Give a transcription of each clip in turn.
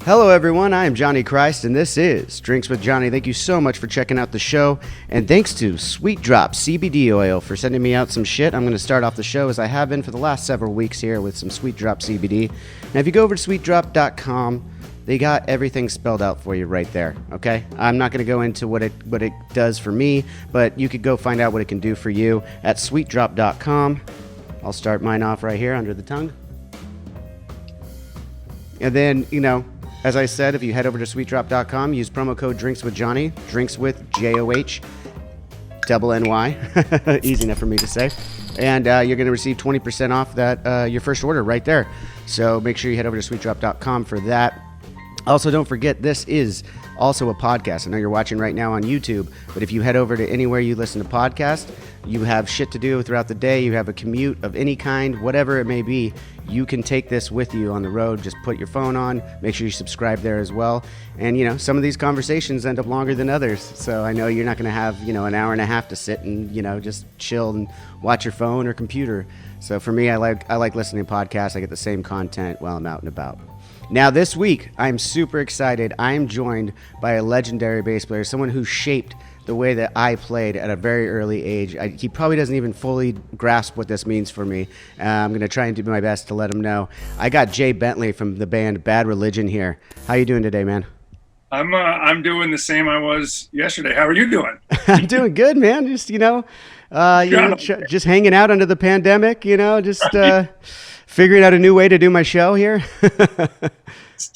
Hello everyone, I am Johnny Christ and this is Drinks with Johnny. Thank you so much for checking out the show, and thanks to Sweet Drop CBD oil for sending me out some shit. I'm going to start off the show as I have been for the last several weeks here with some Sweet Drop CBD. Now if you go over to sweetdrop.com, they got everything spelled out for you right there, okay? I'm not going to go into what it does for me, but you could go find out what it can do for you at sweetdrop.com. I'll start mine off right here under the tongue. And then, as I said, if you head over to sweetdrop.com, use promo code DrinksWithJohnny, drinks with J-O-H, double N-Y, easy enough for me to say, and you're going to receive 20% off that your first order right there. So make sure you head over to sweetdrop.com for that. Also, don't forget, this is also a podcast. I know you're watching right now on YouTube, but if you head over to anywhere you listen to podcasts, you have shit to do throughout the day, you have a commute of any kind, whatever it may be, you can take this with you on the road. Just put your phone on, make sure you subscribe there as well. And, some of these conversations end up longer than others. So I know you're not going to have, an hour and a half to sit and, just chill and watch your phone or computer. So for me, I like listening to podcasts. I get the same content while I'm out and about. Now this week, I'm super excited. I am joined by a legendary bass player, someone who shaped the way that I played at a very early age. He probably doesn't even fully grasp what this means for me. I'm going to try and do my best to let him know. I got Jay Bentley from the band Bad Religion here. How you doing today, man? I'm doing the same I was yesterday. How are you doing? I'm doing good, man. Just just hanging out under the pandemic. Figuring out a new way to do my show here.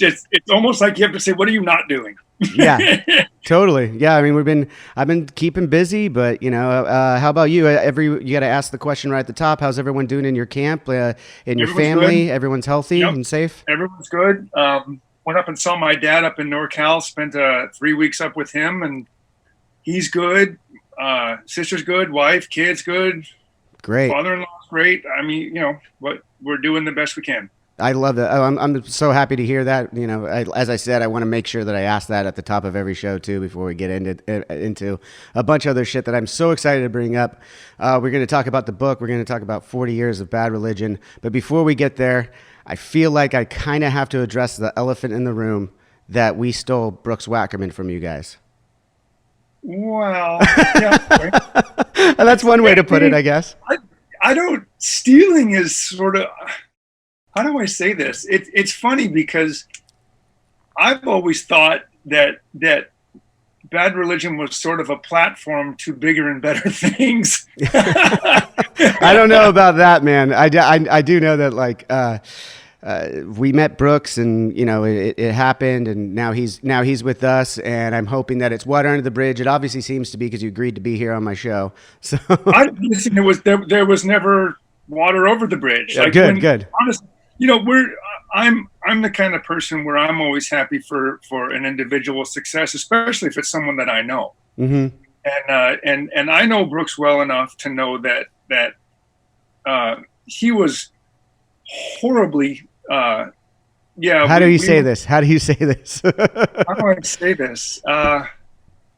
It's almost like you have to say, what are you not doing? Yeah, totally. Yeah, I mean, I've been keeping busy, but how about you? You got to ask the question right at the top. How's everyone doing in your camp, in your family? Good. Everyone's healthy and safe? Everyone's good. Went up and saw my dad up in NorCal, spent 3 weeks up with him, and he's good. Sister's good, wife, kids good. Great. Father-in-law's great. I mean, but we're doing the best we can. I love that. I'm so happy to hear that. As I said, I want to make sure that I ask that at the top of every show too before we get into a bunch of other shit that I'm so excited to bring up. We're going to talk about the book. We're going to talk about 40 years of Bad Religion. But before we get there, I feel like I kind of have to address the elephant in the room that we stole Brooks Wackerman from you guys. Well, yeah. That's one way to put it, I guess. I don't. Stealing is sort of. How do I say this? It's funny because I've always thought that Bad Religion was sort of a platform to bigger and better things. I don't know about that, man. I do know that we met Brooks and it happened, and now he's with us, and I'm hoping that it's water under the bridge. It obviously seems to be because you agreed to be here on my show. So listen, there was never water over the bridge. Yeah, good. Honestly, I'm the kind of person where I'm always happy for an individual's success, especially if it's someone that I know. Mm-hmm. And I know Brooks well enough to know that he was horribly. How do you say this? How do I say this?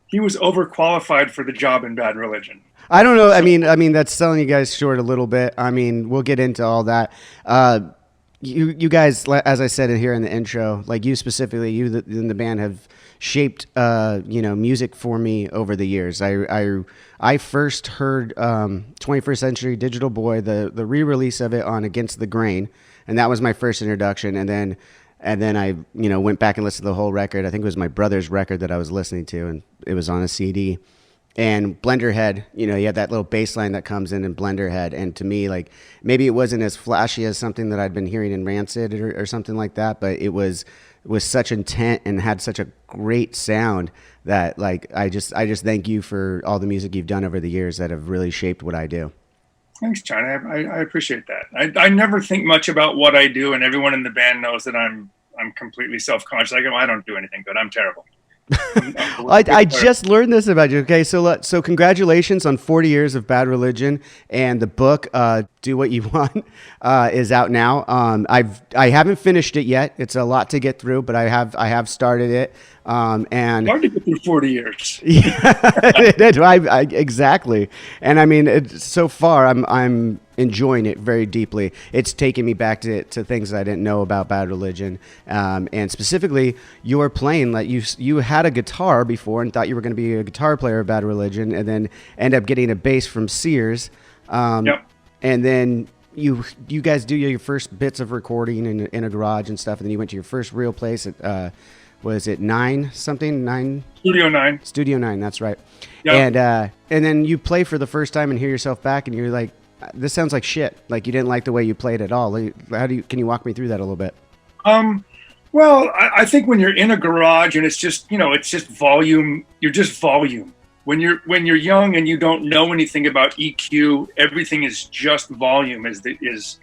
He was overqualified for the job in Bad Religion. I don't know. I mean, that's selling you guys short a little bit. I mean, we'll get into all that. You guys, as I said here in the intro, like you specifically, in the band have shaped, music for me over the years. I first heard 21st Century Digital Boy, the re-release of it on Against the Grain, and that was my first introduction. And then I, went back and listened to the whole record. I think it was my brother's record that I was listening to, and it was on a CD. And Blenderhead, you had that little bass line that comes in Blenderhead. And to me, like, maybe it wasn't as flashy as something that I'd been hearing in Rancid or something like that, but it was such intent and had such a great sound that, like, I just thank you for all the music you've done over the years that have really shaped what I do. Thanks, John. I appreciate that. I never think much about what I do, and everyone in the band knows that I'm completely self-conscious. I go, I don't do anything good. I'm terrible. I just learned this about you. Okay, so congratulations on 40 years of Bad Religion and the book. Do What You Want is out now. I haven't finished it yet. It's a lot to get through, but I have started it. And hard to get through 40 years. Yeah, exactly. And I mean, so far I'm enjoying it very deeply. It's taken me back to things I didn't know about Bad Religion, and specifically, you're playing like you had a guitar before and thought you were going to be a guitar player of Bad Religion, and then end up getting a bass from Sears. Yep. And then you guys do your first bits of recording in a garage and stuff, and then you went to your first real place at was it 9 Studio 9? Studio 9, that's right. Yep. And then you play for the first time and hear yourself back, and you're like, this sounds like shit. Like you didn't like the way you played at all. Can you walk me through that a little bit? Well, I think when you're in a garage and it's just volume, you're just volume. When you're young and you don't know anything about EQ, everything is just volume is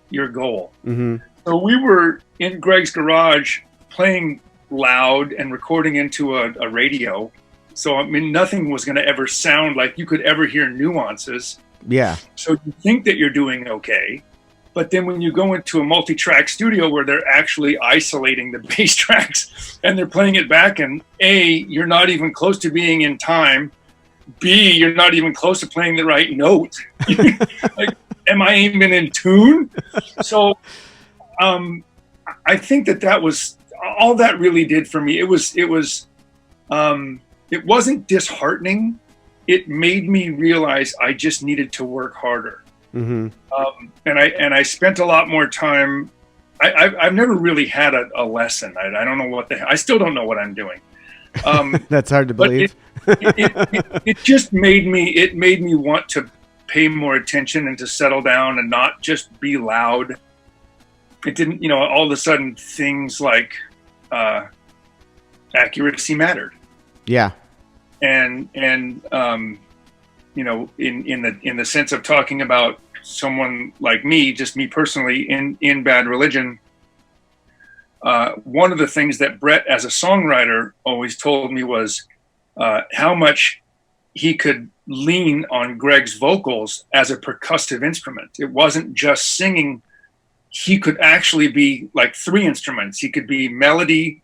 your goal. Mm-hmm. So we were in Greg's garage playing loud and recording into a radio. So I mean, nothing was going to ever sound like you could ever hear nuances. Yeah. So you think that you're doing okay, but then when you go into a multi-track studio where they're actually isolating the bass tracks and they're playing it back, and A, you're not even close to being in time. B, you're not even close to playing the right note. Like, am I even in tune? So I think that was all that really did for me. It wasn't disheartening. It made me realize I just needed to work harder. Mm-hmm. And I spent a lot more time. I've never really had a lesson. I don't know I still don't know what I'm doing. That's hard to believe. It just made me want to pay more attention and to settle down and not just be loud. It didn't, all of a sudden things like accuracy mattered. Yeah. And in the sense of talking about someone like me, just me personally in Bad Religion, one of the things that Brett as a songwriter always told me was how much he could lean on Greg's vocals as a percussive instrument. It wasn't just singing. He could actually be like 3 instruments. He could be melody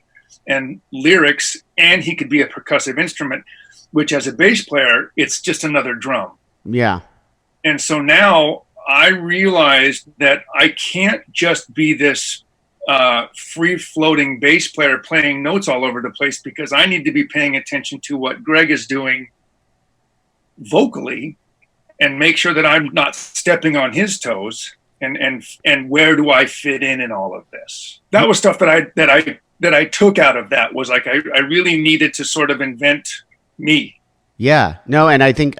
and lyrics, and he could be a percussive instrument, which as a bass player, it's just another drum. Yeah. And so now I realized that I can't just be this free-floating bass player playing notes all over the place, because I need to be paying attention to what Greg is doing vocally and make sure that I'm not stepping on his toes, and where do I fit in all of this. That was stuff that I took out of that, was like I really needed to sort of invent me. Yeah, no, and I think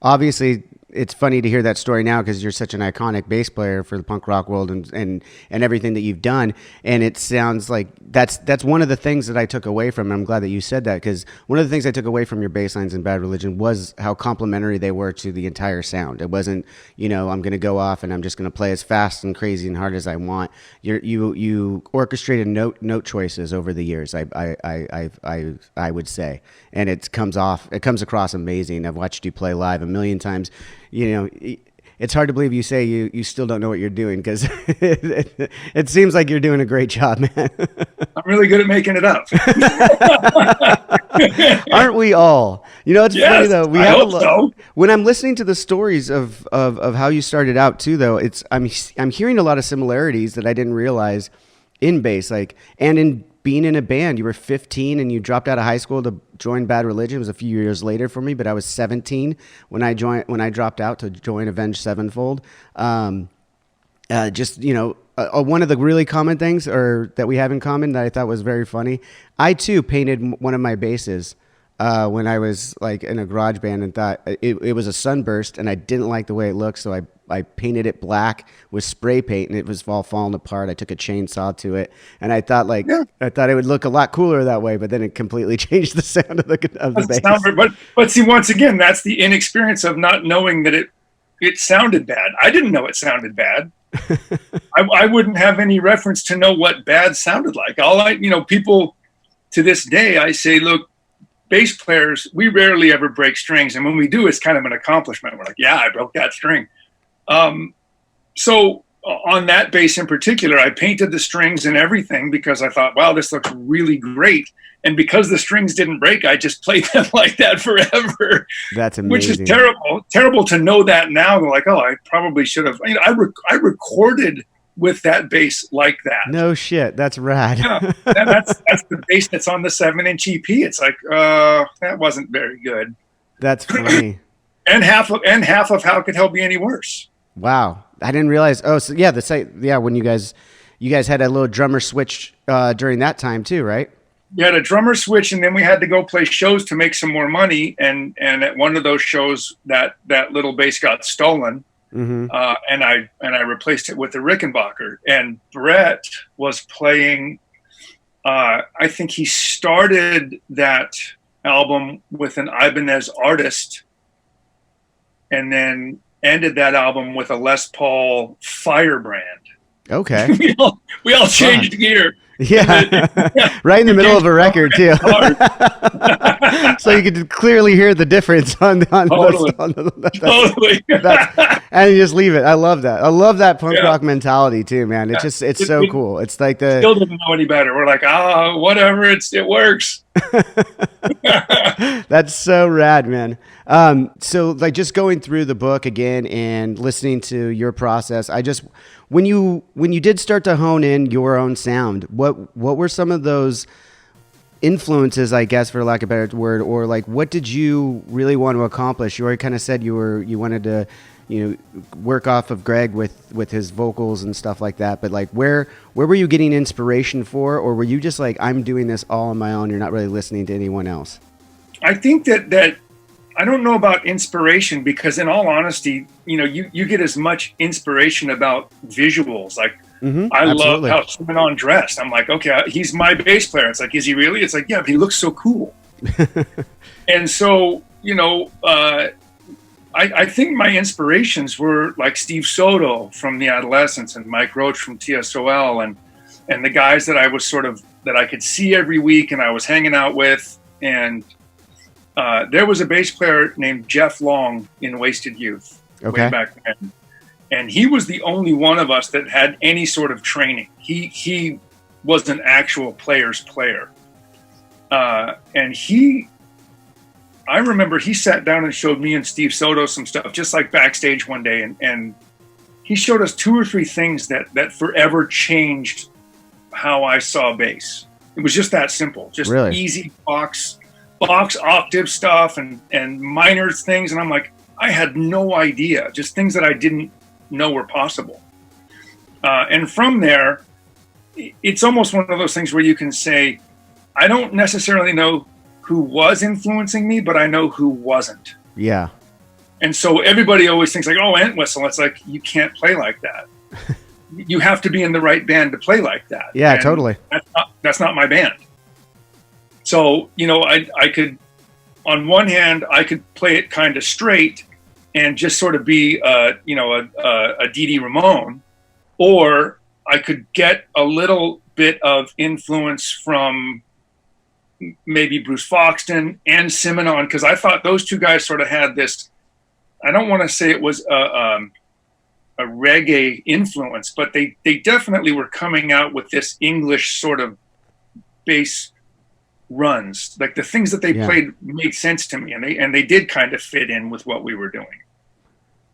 obviously it's funny to hear that story now because you're such an iconic bass player for the punk rock world and everything that you've done. And it sounds like that's one of the things that I took away from. I'm glad that you said that, because one of the things I took away from your bass lines in Bad Religion was how complimentary they were to the entire sound. It wasn't, I'm going to go off and I'm just going to play as fast and crazy and hard as I want. You orchestrated note choices over the years. I would say, and it comes across amazing. I've watched you play live a million times. It's hard to believe you say you still don't know what you're doing, because it seems like you're doing a great job, man. I'm really good at making it up. Aren't we all? It's yes, funny though. I hope so. When I'm listening to the stories of how you started out too, though, I'm hearing a lot of similarities that I didn't realize in bass, and in being in a band. You were 15 and you dropped out of high school to join Bad Religion. It was a few years later for me, but I was 17 when I dropped out to join Avenged Sevenfold. One of the really common things that we have in common that I thought was very funny. I too painted one of my basses when I was in a garage band, and thought it was a sunburst, and I didn't like the way it looked, so I painted it black with spray paint, and it was all falling apart. I took a chainsaw to it, and I thought it would look a lot cooler that way, but then it completely changed the sound of the bass. But see, once again, that's the inexperience of not knowing that it sounded bad. I didn't know it sounded bad. I wouldn't have any reference to know what bad sounded like. People to this day, I say, look, bass players, we rarely ever break strings, and when we do, it's kind of an accomplishment. We're like, yeah, I broke that string. So on that bass in particular, I painted the strings and everything because I thought, wow, this looks really great. And because the strings didn't break, I just played them like that forever. That's amazing. Which is terrible to know that now. Like, oh, I probably should have. I recorded with that bass like that. No shit, that's rad. Yeah, that's the bass that's on the 7-inch EP. It's like, that wasn't very good. That's funny. and half of How Could Hell Be Any Worse. Wow, I didn't realize. Oh, so yeah, when you guys had a little drummer switch during that time too, right? We had a drummer switch, and then we had to go play shows to make some more money. And at one of those shows, that little bass got stolen. Mm-hmm. And I replaced it with a Rickenbacker, and Brett was playing. I think he started that album with an Ibanez Artist, and then ended that album with a Les Paul Firebrand. Okay, we all changed gear. Yeah, right in the middle of a record too. So you could clearly hear the difference on totally. Totally. And you just leave it. I love that. I love that punk rock mentality too, man. It's just it's so cool. It's like the still doesn't know any better. We're like, whatever. It works. That's so rad, man. So like just going through the book again and listening to your process, when you did start to hone in your own sound, what were some of those influences, I guess, for lack of a better word, or like what did you really want to accomplish? You already kind of said you wanted to, work off of Greg with his vocals and stuff like that. But like where were you getting inspiration for, or were you just like, I'm doing this all on my own? You're not really listening to anyone else. I think that I don't know about inspiration, because in all honesty, you get as much inspiration about visuals. Like, I love how Simonon dressed. I'm like, okay, he's my bass player. It's like, is he really? It's like, yeah, but he looks so cool. And so, I think my inspirations were like Steve Soto from The Adolescents and Mike Roach from TSOL and the guys that I was that I could see every week and I was hanging out with. And there was a bass player named Jeff Long in Wasted Youth way back then. And he was the only one of us that had any sort of training. He was an actual player's player. And I remember he sat down and showed me and Steve Soto some stuff, just like backstage one day. And he showed us 2 or 3 things that forever changed how I saw bass. It was just that simple, just really easy box octave stuff and minor things. And I'm like, I had no idea, just things that I didn't know were possible. And from there, it's almost one of those things where you can say, I don't necessarily know who was influencing me, but I know who wasn't. Yeah. And so everybody always thinks like, oh, Entwistle. It's like, you can't play like that. You have to be in the right band to play like that. Yeah, and totally. That's not my band. So, I could, on one hand, I could play it kind of straight and just sort of be, a Dee Dee Ramone, or I could get a little bit of influence from maybe Bruce Foxton and Simonon, because I thought those 2 guys sort of had this, I don't want to say it was a reggae influence, but they definitely were coming out with this English sort of bass runs. Like the things that they played made sense to me, and they did kind of fit in with what we were doing.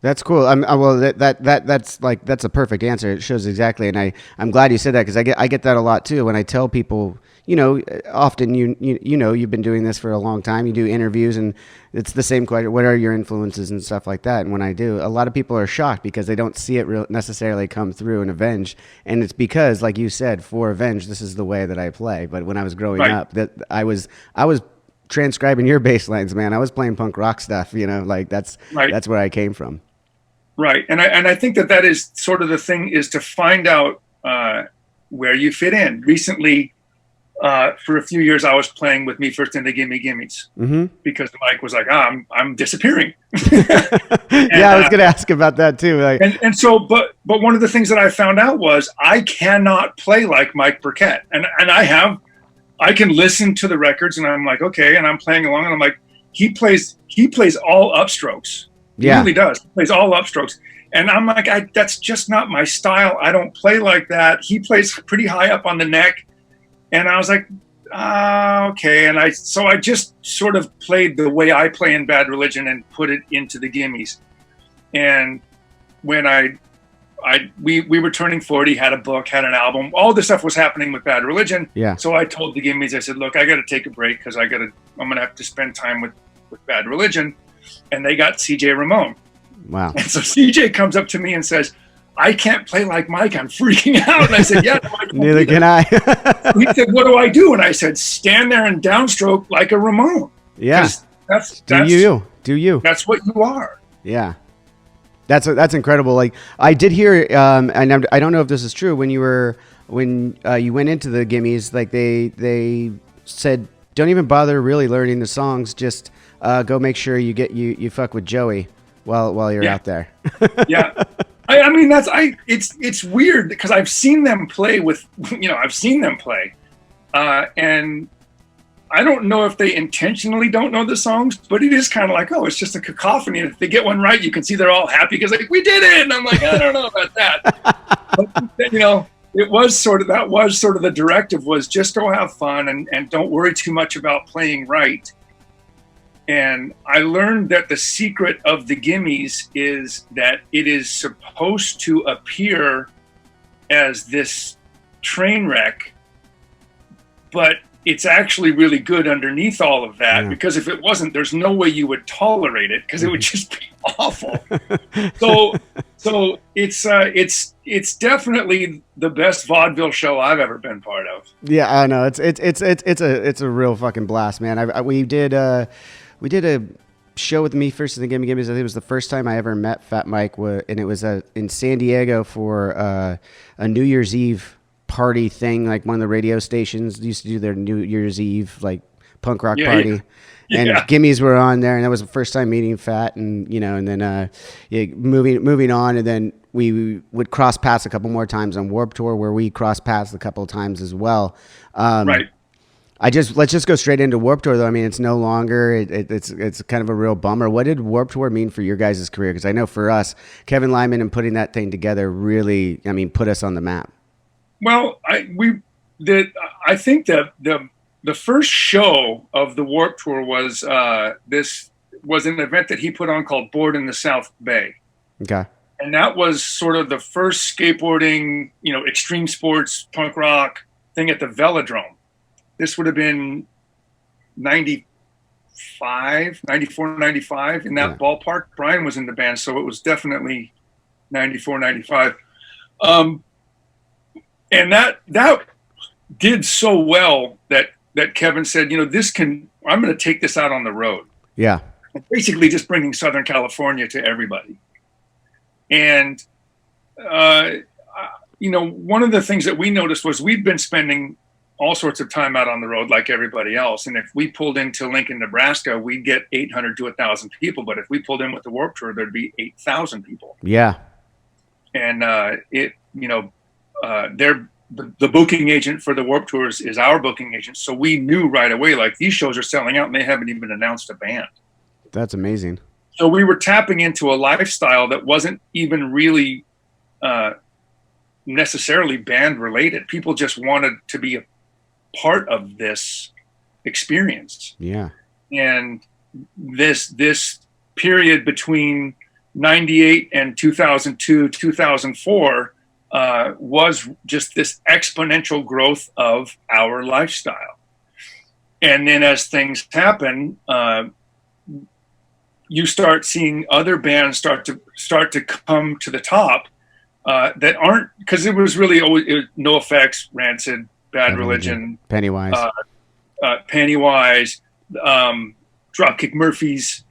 That's cool. Well, that's a perfect answer. It shows exactly, and I'm glad you said that, because I get that a lot too when I tell people. Often you've been doing this for a long time. You do interviews, and it's the same question: what are your influences and stuff like that? And when I do, a lot of people are shocked because they don't see it necessarily come through in Avenged, and it's because, like you said, for Avenged, this is the way that I play. But when I was growing up, that I was transcribing your bass lines, man. I was playing punk rock stuff. That's where I came from. Right, and I think that is sort of the thing, is to find out where you fit in. Recently, for a few years, I was playing with Me First and the Gimme Gimmes, because Mike was like, I'm disappearing. I was going to ask about that too. And so, but one of the things that I found out was I cannot play like Mike Burkett, and I can listen to the records and I'm like, okay, and I'm playing along and I'm like, he plays all upstrokes. He really does. He plays all upstrokes. And I'm like, that's just not my style. I don't play like that. He plays pretty high up on the neck. And I was like, okay. And so I just sort of played the way I play in Bad Religion and put it into the Gimmes. And when we were turning 40, had a book, had an album, all this stuff was happening with Bad Religion. Yeah. So I told the Gimmes, I said, look, I got to take a break because I'm going to have to spend time with Bad Religion. And they got CJ Ramon. Wow. And so CJ comes up to me and says, I can't play like Mike. I'm freaking out. And I said, yeah. No, Neither can I. He said, what do I do? And I said, stand there and downstroke like a Ramon. Yeah. Do you. That's what you are. Yeah. That's incredible. Like I did hear, and I don't know if this is true. When you went into the Gimmes, like they said, don't even bother really learning the songs. Just go make sure you fuck with Joey while you're out there. Yeah. I mean, it's weird because I've seen them play and I don't know if they intentionally don't know the songs, but it is kind of like, oh, it's just a cacophony. And if they get one right, you can see they're all happy because like, we did it. And I'm like, I don't know about that. But, that was sort of the directive was just go have fun and don't worry too much about playing right. And I learned that the secret of the Gimmes is that it is supposed to appear as this train wreck, but it's actually really good underneath all of that, because if it wasn't, there's no way you would tolerate it because it would just be awful. So it's definitely the best vaudeville show I've ever been part of. Yeah, I know. It's a real fucking blast, man. We did a show with Me First and the Gimmes. I think it was the first time I ever met Fat Mike, and it was in San Diego for a New Year's Eve party thing. Like one of the radio stations used to do their New Year's Eve like punk rock party. Yeah. And Gimmes were on there, and that was the first time meeting Fat, and and then moving on, and then we would cross paths a couple more times on Warped Tour, where we crossed paths a couple of times as well. Right. Let's just go straight into Warped Tour though. I mean, it's no longer. It's kind of a real bummer. What did Warped Tour mean for your guys' career? Because I know for us, Kevin Lyman and putting that thing together really, put us on the map. Well, I think that the first show of the Warped Tour was this was an event that he put on called Board in the South Bay. Okay. And that was sort of the first skateboarding, extreme sports punk rock thing at the Velodrome. This would have been 94, 95 in that ballpark. Brian was in the band, so it was definitely 94, 95. And that did so well that Kevin said, I'm going to take this out on the road. Yeah. Basically just bringing Southern California to everybody. And, one of the things that we noticed was we'd been spending all sorts of time out on the road like everybody else. And if we pulled into Lincoln, Nebraska, we'd get 800 to 1,000 people. But if we pulled in with the Warped Tour, there'd be 8,000 people. Yeah. And the booking agent for the Warped Tours is our booking agent. So we knew right away, like these shows are selling out and they haven't even announced a band. That's amazing. So we were tapping into a lifestyle that wasn't even really necessarily band related. People just wanted to be a part of this experience. Yeah. And this period between 98 and 2002, 2004 was just this exponential growth of our lifestyle. And then as things happen, you start seeing other bands start to come to the top that aren't, because it was really always NoFX, Rancid, Bad Religion, Pennywise, Dropkick Murphys,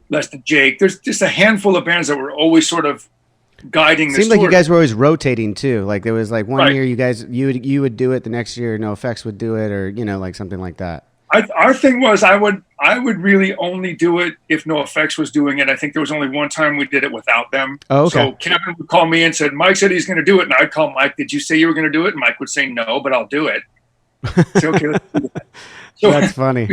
Less Than Jake. There's just a handful of bands that were always sort of guiding this. Seemed like you guys were always rotating too. Like there was like one year you would do it, the next year NoFX would do it, or like something like that. Our thing was I would really only do it if NoFX was doing it. I think there was only one time we did it without them. Oh, okay. So Kevin would call me and said, Mike said he's going to do it. And I'd call Mike, did you say you were going to do it? And Mike would say no, but I'll do it. So, okay, let's do that. So that's funny.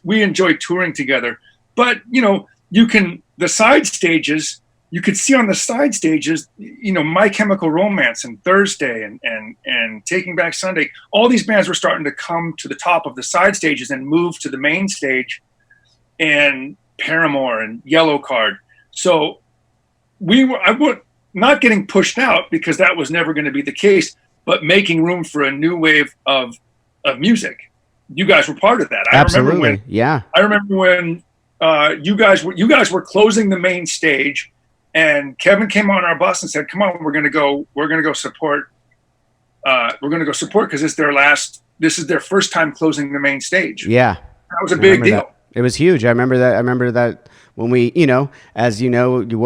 We enjoy touring together. But, the side stages, you could see on the side stages, you know, My Chemical Romance and Thursday and Taking Back Sunday. All these bands were starting to come to the top of the side stages and move to the main stage, and Paramore and Yellow Card. So I would not getting pushed out, because that was never going to be the case, but making room for a new wave of music. You guys were part of that. Absolutely. I remember when you guys were closing the main stage, and Kevin came on our bus and said, "Come on, we're going to go support. We're going to go support, because this is their first time closing the main stage." Yeah, that was a big deal. That. It was huge. I remember that when we, you know, as you know, you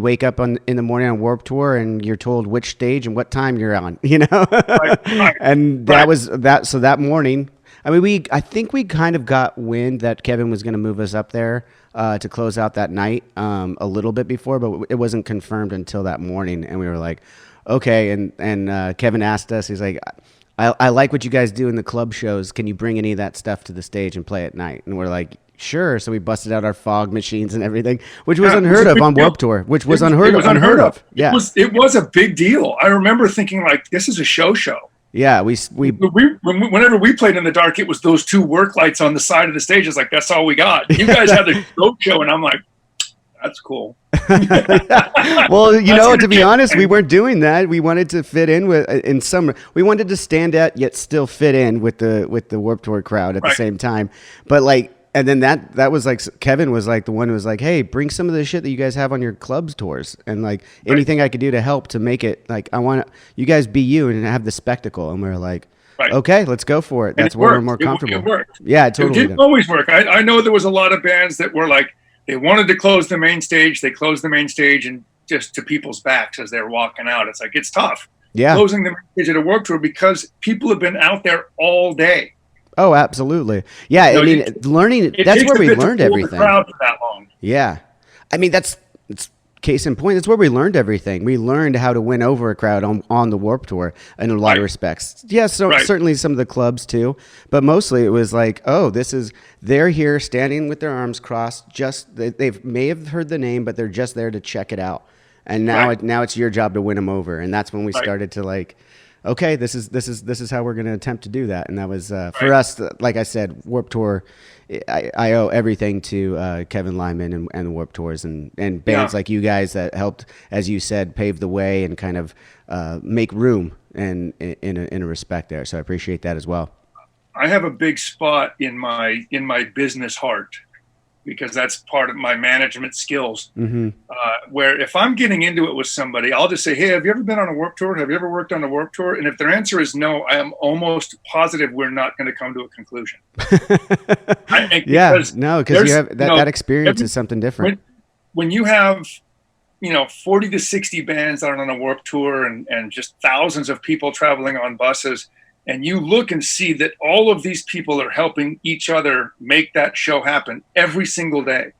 wake up in the morning on Warped Tour, and you're told which stage and what time you're on, you know, right. And that was that. So that morning, I mean, I think we kind of got wind that Kevin was going to move us up there to close out that night a little bit before, but it wasn't confirmed until that morning. And we were like, okay. And Kevin asked us, he's like, I like what you guys do in the club shows. Can you bring any of that stuff to the stage and play at night? And we're like, sure. So we busted out our fog machines and everything, which was unheard of on Warped Tour, which was unheard of. Yeah. It was a big deal. I remember thinking, like, this is a show. Yeah, whenever we played in the dark, it was those two work lights on the side of the stage. It's like, that's all we got. You guys had the show, and I'm like, that's cool. Well, you know, to be honest, we weren't doing that. We wanted to fit in we wanted to stand out yet still fit in with the Warped Tour crowd at the same time. But like, and then that was like, Kevin was like the one who was like, hey, bring some of the shit that you guys have on your clubs tours, and like anything I could do to help to make it, like, I want you guys be you and have the spectacle. And we were like, okay, let's go for it. That's where we're more comfortable. It worked. Yeah, it totally didn't always work. I know there was a lot of bands that were like, they wanted to close the main stage. They closed the main stage and just to people's backs as they're walking out. It's like, it's tough. Yeah. Closing the main stage at a Warped Tour, because people have been out there all day. Oh, absolutely. Yeah, I mean, learning, that's where we learned everything. Crowd for that long. Yeah. I mean, it's case in point. That's where we learned everything. We learned how to win over a crowd on the Warped Tour in a lot of respects. Yeah, so certainly some of the clubs too, but mostly it was like, oh, they're here standing with their arms crossed. They may have heard the name, but they're just there to check it out. And now it's your job to win them over. And that's when we started to like, okay, this is how we're going to attempt to do that. And that was for us, like I said, Warped Tour. I owe everything to Kevin Lyman and the Warped Tours and bands like you guys that helped, as you said, pave the way and kind of make room and in a respect there. So I appreciate that as well. I have a big spot in my business heart, because that's part of my management skills. Mm-hmm. Where if I'm getting into it with somebody, I'll just say, hey, have you ever been on a Warped Tour? Have you ever worked on a Warped Tour? And if their answer is no, I am almost positive we're not going to come to a conclusion. Because you have that experience is something different. When you have, 40 to 60 bands that are on a Warped Tour and just thousands of people traveling on buses, and you look and see that all of these people are helping each other make that show happen every single day.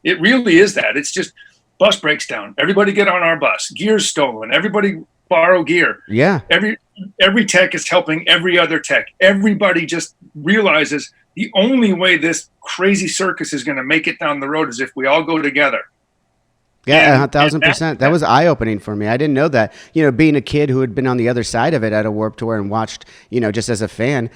It really is that. It's just, bus breaks down, everybody get on our bus, gear's stolen, everybody borrow gear. Yeah. Every tech is helping every other tech. Everybody just realizes the only way this crazy circus is going to make it down the road is if we all go together. Yeah, 1,000%. That was eye-opening for me. I didn't know that. Being a kid who had been on the other side of it at a Warped Tour and watched, just as a fan.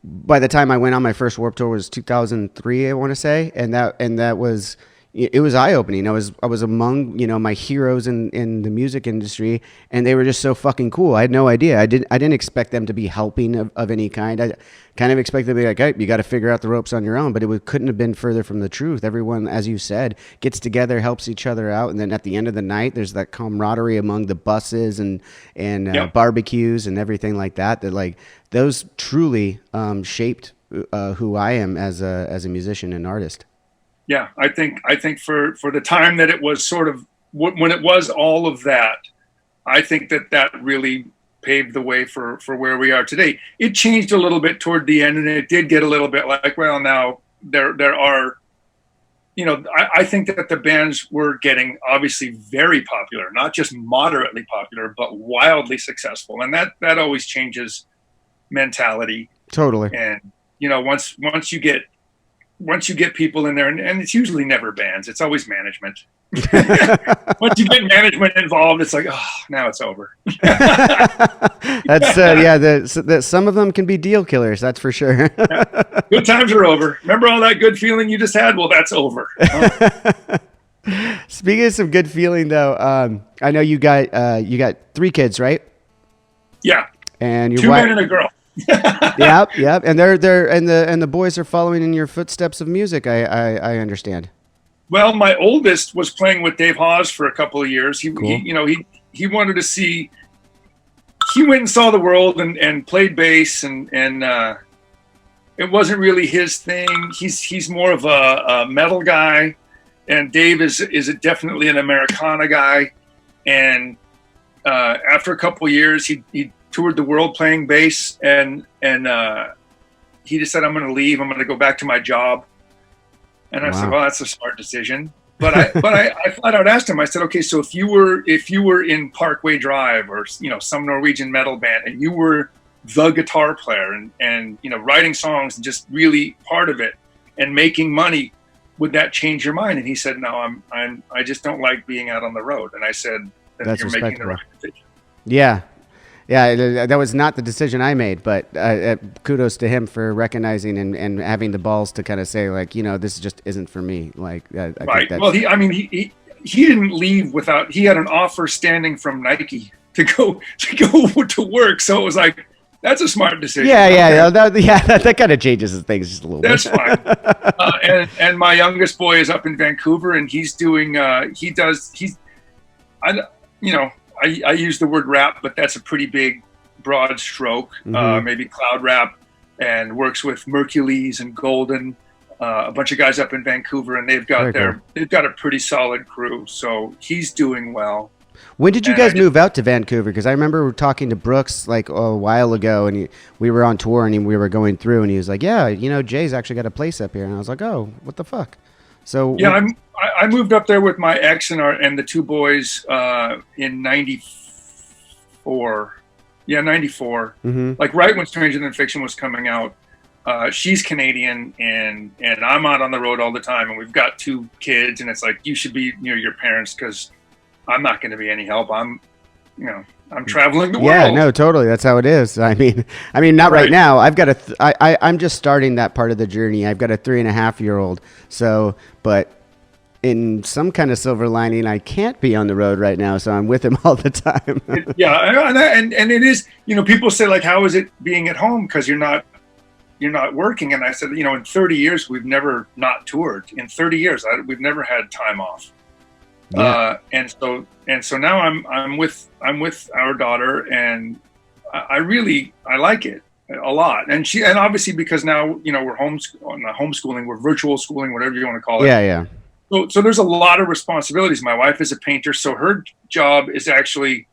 By the time I went on my first Warped Tour was 2003, I want to say, and that was. It was eye-opening. I was among, my heroes in the music industry, and they were just so fucking cool. I had no idea. I didn't expect them to be helping of any kind. I kind of expected them to be like, hey, you got to figure out the ropes on your own, but couldn't have been further from the truth. Everyone, as you said, gets together, helps each other out, and then at the end of the night, there's that camaraderie among the buses and barbecues and everything like that. That like those truly shaped who I am as a musician and artist. Yeah, I think for the time that it was sort of when it was all of that, I think that really paved the way for where we are today. It changed a little bit toward the end, and it did get a little bit like, well, now there are, I think that the bands were getting obviously very popular, not just moderately popular, but wildly successful, and that always changes mentality. Totally. And once you get once you get people in there, and it's usually never bands, it's always management. Once you get management involved, it's like, oh, now it's over. That's some of them can be deal killers, that's for sure. Yeah. Good times are over. Remember all that good feeling you just had? Well, that's over. Speaking of some good feeling, though, I know you got 3 kids, right? Yeah, and your 2 men and a girl. Yep. And the boys are following in your footsteps of music. I understand. Well, my oldest was playing with Dave Hawes for a couple of years. He wanted to see. He went and saw the world and played bass, and it wasn't really his thing. He's more of a metal guy, and Dave is definitely an Americana guy. And after a couple of years, he toured the world playing bass, and he just said, I'm going to leave. I'm going to go back to my job. And I said, well, that's a smart decision. But I flat out asked him, I said, okay, so if you were in Parkway Drive or, some Norwegian metal band, and you were the guitar player and writing songs and just really part of it and making money, would that change your mind? And he said, no, I just don't like being out on the road. And I said, then that's you're making the right decision. Yeah. Yeah, that was not the decision I made, but kudos to him for recognizing and having the balls to kind of say, like, this just isn't for me. Like, I right. Think well, he didn't leave without, he had an offer standing from Nike to go to work. So it was like, that's a smart decision. Yeah, that kind of changes things just a little that's bit. That's fine. And my youngest boy is up in Vancouver, and he's doing, I use the word rap, but that's a pretty big, broad stroke. Maybe cloud rap, and works with Mercules and Golden, a bunch of guys up in Vancouver, and they've got a pretty solid crew. So he's doing well. When did you guys move out to Vancouver? Because I remember talking to Brooks like a while ago, and we were on tour, and we were going through, and he was like, "Yeah, Jay's actually got a place up here," and I was like, "Oh, what the fuck?" So yeah, I moved up there with my ex and the 2 boys in '94. Yeah, '94. Like right when Stranger Than Fiction was coming out. She's Canadian, and I'm out on the road all the time, and we've got 2 kids, and it's like, you should be near your parents because I'm not going to be any help. I'm traveling the world. Yeah, no, totally. That's how it is. I mean, not right now. I've got I'm just starting that part of the journey. I've got a 3.5-year-old. So, but in some kind of silver lining, I can't be on the road right now. So I'm with him all the time. and it is, people say, like, how is it being at home? Cause you're not working. And I said, in 30 years, we've never not toured. In 30 years, we've never had time off. Yeah. And so now I'm with our daughter, and I like it a lot. And obviously because now, we're homeschooling, we're virtual schooling, whatever you want to call it. Yeah. So there's a lot of responsibilities. My wife is a painter, so her job is actually,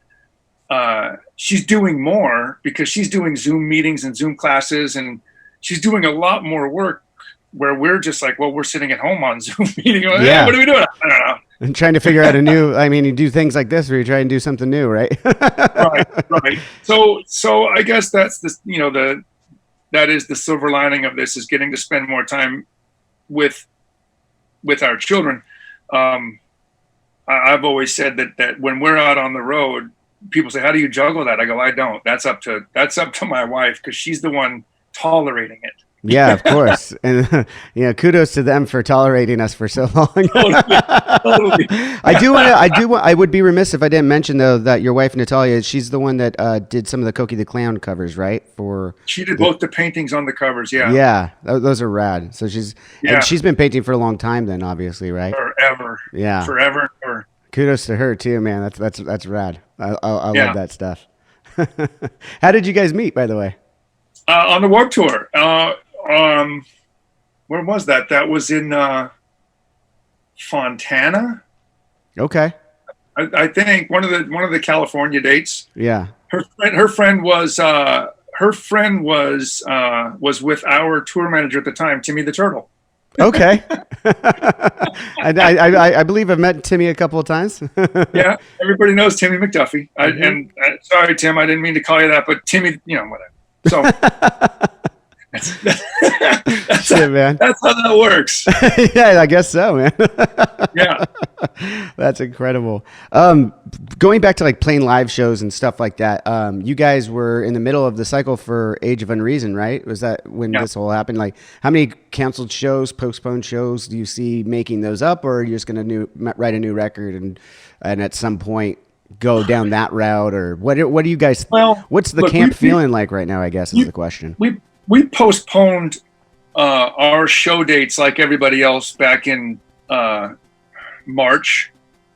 she's doing more because she's doing Zoom meetings and Zoom classes, and she's doing a lot more work where we're just like, well, we're sitting at home on Zoom meeting. Like, hey, what are we doing? I don't know. And trying to figure out you do things like this where you try and do something new, right? Right. So I guess that's that is the silver lining of this, is getting to spend more time with our children. I've always said that when we're out on the road, people say, how do you juggle that? I go, I don't. That's up to my wife, because she's the one tolerating it. Yeah, of course. And kudos to them for tolerating us for so long. Totally. I would be remiss if I didn't mention, though, that your wife Natalia, she's the one that did some of the Cokie the Clown covers, right? She did both the paintings on the covers, yeah. Yeah, those are rad. So she's been painting for a long time then, obviously, right? Forever. Yeah. Forever and ever. Kudos to her too, man. That's rad. I love that stuff. How did you guys meet, by the way? On the Warped Tour. Where was that? That was in Fontana. Okay. I think one of the California dates. Yeah. Her friend was with our tour manager at the time, Timmy the Turtle. Okay. I believe I've met Timmy a couple of times. Yeah, everybody knows Timmy McDuffie. Sorry, Tim, I didn't mean to call you that, but Timmy, whatever. So Shit, man. That's how that works. Yeah, I guess so, man. Yeah. That's incredible. Going back to like playing live shows and stuff like that, you guys were in the middle of the cycle for Age of Unreason, right? Was that when this all happened? Like, how many canceled shows, postponed shows do you see making those up, or are you just going to write a new record and at some point go down that route, or what do you guys? Well, what's the camp feeling like right now? I guess is the question. We postponed our show dates like everybody else back in March,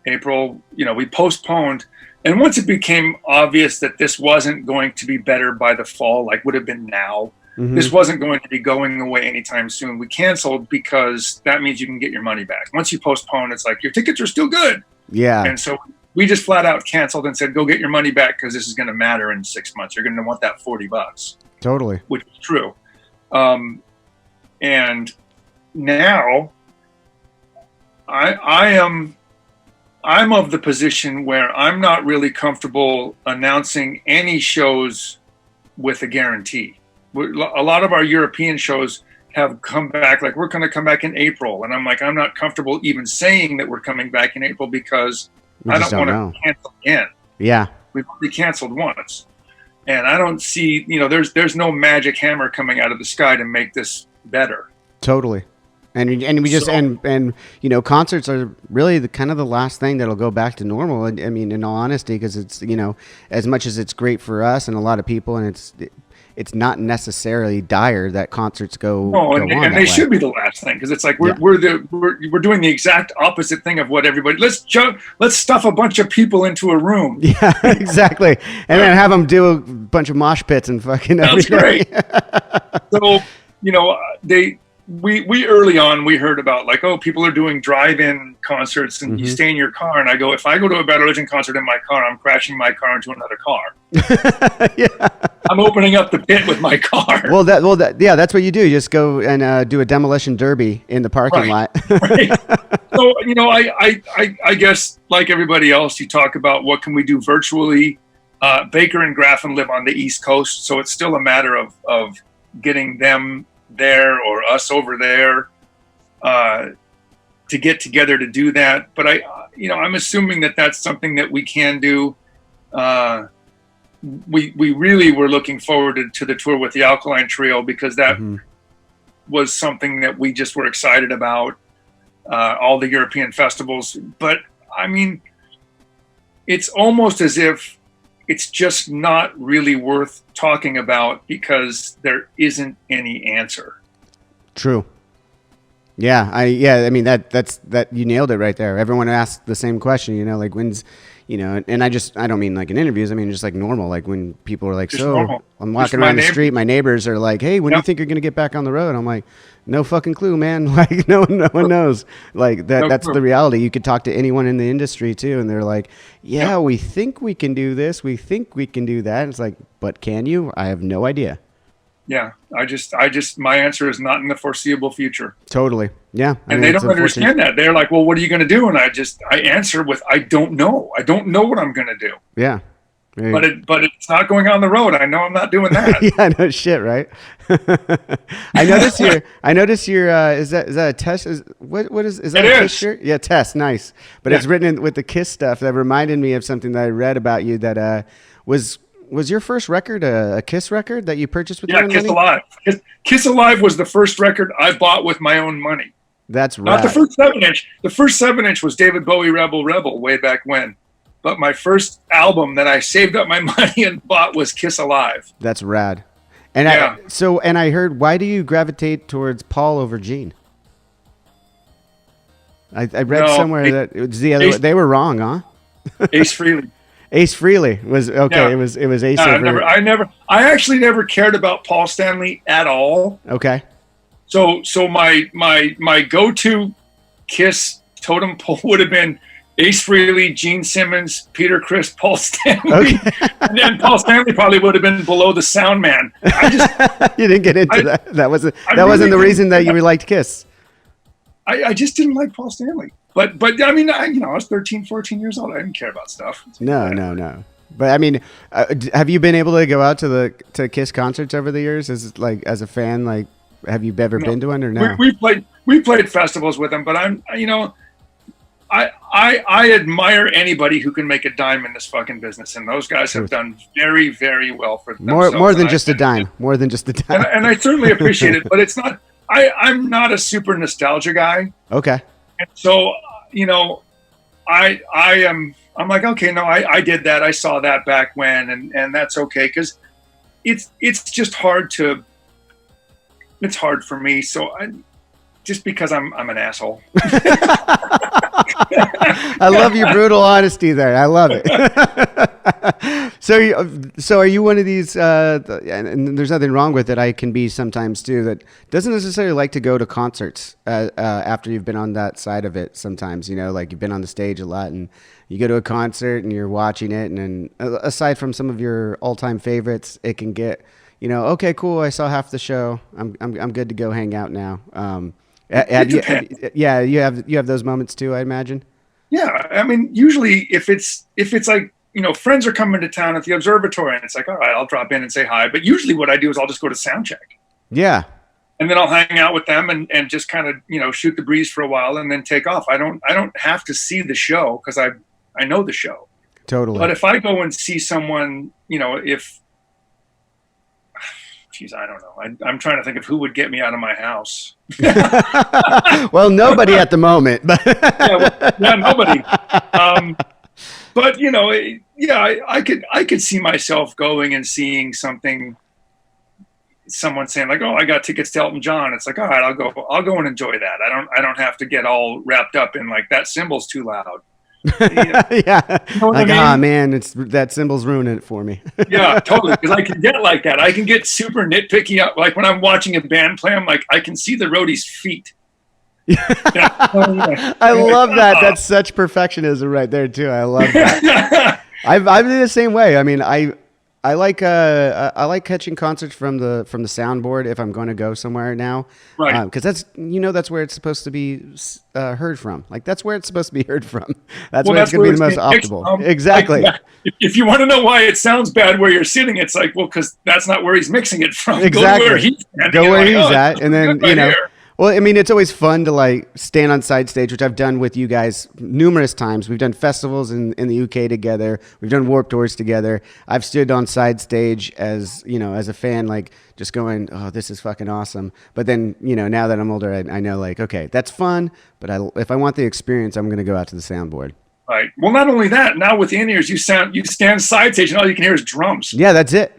April. You know, we postponed, and once it became obvious that this wasn't going to be better by the fall, like would have been now, this wasn't going to be going away anytime soon. We canceled because that means you can get your money back. Once you postpone, it's like your tickets are still good. Yeah, and so we just flat out canceled and said, go get your money back because this is going to matter in 6 months. You're going to want that $40. Totally. Which is true. And now I'm of the position where I'm not really comfortable announcing any shows with a guarantee. A lot of our European shows have come back, like we're going to come back in April. And I'm like, I'm not comfortable even saying that we're coming back in April because I don't want to cancel again. Yeah. We've already canceled once. And I don't see, there's no magic hammer coming out of the sky to make this better. Totally. And we just, and concerts are really the kind of the last thing that'll go back to normal. I mean, in all honesty, because it's, as much as it's great for us and a lot of people, and it's not necessarily dire that concerts go on and they should be the last thing, because it's like we're doing the exact opposite thing of what everybody. Let's stuff a bunch of people into a room. Yeah, exactly, and then have them do a bunch of mosh pits and fucking everything. That's great. So we early on we heard about like, oh, people are doing drive-in concerts and you stay in your car, and I go, if I go to a Bad Religion concert in my car, I'm crashing my car into another car. Yeah. I'm opening up the pit with my car. Well, that's what you do. You just go and do a demolition derby in the parking lot. Right. So, I guess like everybody else, you talk about what can we do virtually. Baker and Graffin live on the East Coast, so it's still a matter of getting them there or us over there to get together to do that. But I'm assuming that that's something that we can do. We really were looking forward to the tour with the Alkaline Trio, because that was something that we just were excited about, all the European festivals. But I mean, it's almost as if it's just not really worth talking about because there isn't any answer. True. Yeah. I mean, that's you nailed it right there. Everyone asks the same question, like when's, and I don't mean like in interviews. I mean, just like normal, like when people are like, just so normal. I'm walking around the street. My neighbors are like, hey, when do you think you're going to get back on the road? I'm like, no fucking clue, man. Like no one knows. Like that's the reality. You could talk to anyone in the industry too. And they're like, yeah, we think we can do this. We think we can do that. And it's like, but can you? I have no idea. Yeah. I just, my answer is not in the foreseeable future. Totally. Yeah. And they don't understand that. They're like, well, what are you going to do? And I answer with, I don't know. I don't know what I'm going to do. Yeah. But it's not going on the road. I know I'm not doing that. Yeah, no shit, right? I notice your is that a Test? Is that a Kiss shirt? Yeah, Test, nice. But it's written with the Kiss stuff. That reminded me of something that I read about you that was your first record a Kiss record that you purchased with your own money? Alive. Kiss Alive was the first record I bought with my own money. That's right. Not the first 7-inch. The first 7-inch was David Bowie Rebel way back when. But my first album that I saved up my money and bought was Kiss Alive. That's rad. And I heard, why do you gravitate towards Paul over Gene? I read somewhere that it was the other way. They were wrong, huh? Ace Frehley. Ace Frehley was okay. Yeah. It was Ace. I actually never cared about Paul Stanley at all. Okay. So my go-to Kiss totem pole would have been Ace Frehley, Gene Simmons, Peter Criss, Paul Stanley. Okay. And then Paul Stanley probably would have been below the sound man. You didn't get into that. That wasn't the reason that you liked Kiss. I just didn't like Paul Stanley. But I mean, I was 13, 14 years old. I didn't care about stuff. No. But I mean, have you been able to go out to Kiss concerts over the years? As a fan, like, have you ever been to one or no? We played festivals with them, but I admire anybody who can make a dime in this fucking business, and those guys have done very, very well for themselves. More than just a dime. More than just a dime. And I certainly appreciate it, but it's not. I'm not a super nostalgia guy. Okay. And so I'm like, okay, no, I did that. I saw that back when, and that's okay, because it's just hard to. It's hard for me. So just because I'm an asshole. I love your brutal honesty there. I love it. So are you one of these, and there's nothing wrong with it, I can be sometimes too, that doesn't necessarily like to go to concerts after you've been on that side of it sometimes, like you've been on the stage a lot and you go to a concert and you're watching it, and then aside from some of your all-time favorites, it can get, okay, cool, I saw half the show. I'm good to go hang out now. You have those moments too, I imagine. Yeah, I mean, usually if it's like, friends are coming to town at the observatory, and it's like, all right, I'll drop in and say hi. But usually what I do is I'll just go to sound check. Yeah. And then I'll hang out with them and just kind of, shoot the breeze for a while and then take off. I don't have to see the show because I know the show. Totally. But if I go and see someone, I don't know. I'm trying to think of who would get me out of my house. Well, nobody at the moment. But nobody. But I could see myself going and seeing something. Someone saying like, "Oh, I got tickets to Elton John." It's like, all right, I'll go and enjoy that. I don't have to get all wrapped up in like that cymbal's too loud. Yeah. Like, I mean? Man, that cymbal's ruining it for me. Yeah, totally. Because I can get like that. I can get super nitpicky. Like when I'm watching a band play, I'm like, I can see the roadie's feet. I love that. That's such perfectionism right there too. I love that. I've been the same way. I mean, I like catching concerts from the soundboard if I'm going to go somewhere now, right? Because that's that's where it's supposed to be heard from. Like that's where it's supposed to be heard from. That's where it's going to be the most optimal. Exactly. Like, if you want to know why it sounds bad where you're sitting, it's like, well, because that's not where he's mixing it from. Exactly. Go where he's at, and then Here. Well, I mean, it's always fun to like stand on side stage, which I've done with you guys numerous times. We've done festivals in the UK together. We've done Warped Tours together. I've stood on side stage as a fan, like just going, "Oh, this is fucking awesome." But then, now that I'm older, I know like, okay, that's fun. But if I want the experience, I'm going to go out to the soundboard. Right. Well, not only that, now with in-ears, you stand side stage, and all you can hear is drums. Yeah, that's it.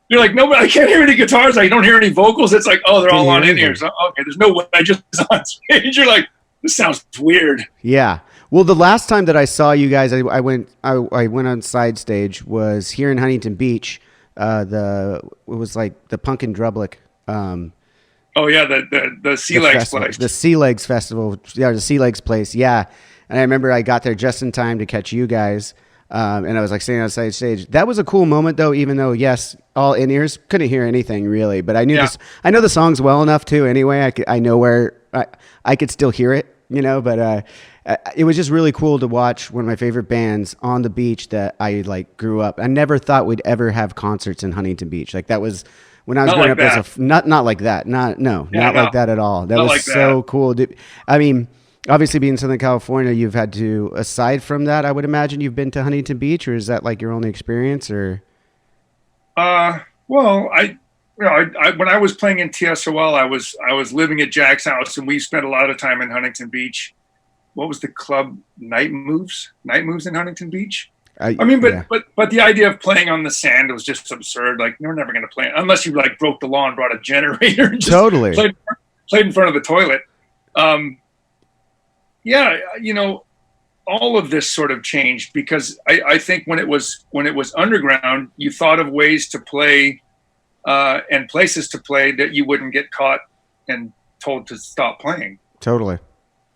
You're like, no, I can't hear any guitars. I don't hear any vocals. It's like, oh, they're all on in-ears. Okay, there's no way I just was on stage. You're like, this sounds weird. Yeah. Well, the last time that I saw you guys, I went on side stage was here in Huntington Beach. It was like the Punk and Drublic. Oh yeah, the Sea Legs place. The Sea Legs Festival. Yeah, the Sea Legs place. Yeah. And I remember I got there just in time to catch you guys. And I was like standing on side stage. That was a cool moment though, even though yes, all in ears, couldn't hear anything really, but I knew this. I know the songs well enough too. Anyway, I know where I could still hear it, but it was just really cool to watch one of my favorite bands on the beach that I like grew up. I never thought we'd ever have concerts in Huntington Beach. Like that was when I was growing up. Not like that. Not like that at all. That was like so cool. I mean. Obviously, being in Southern California, you've had to, aside from that, I would imagine you've been to Huntington Beach, or is that like your only experience, or? Well, I when I was playing in TSOL, I was living at Jack's house, and we spent a lot of time in Huntington Beach. What was the club? Night Moves in Huntington Beach. But the idea of playing on the sand was just absurd. Like you're never going to play unless you like broke the law and brought a generator. And just totally played in front of the toilet. Yeah, all of this sort of changed because I think when it was underground, you thought of ways to play and places to play that you wouldn't get caught and told to stop playing. Totally.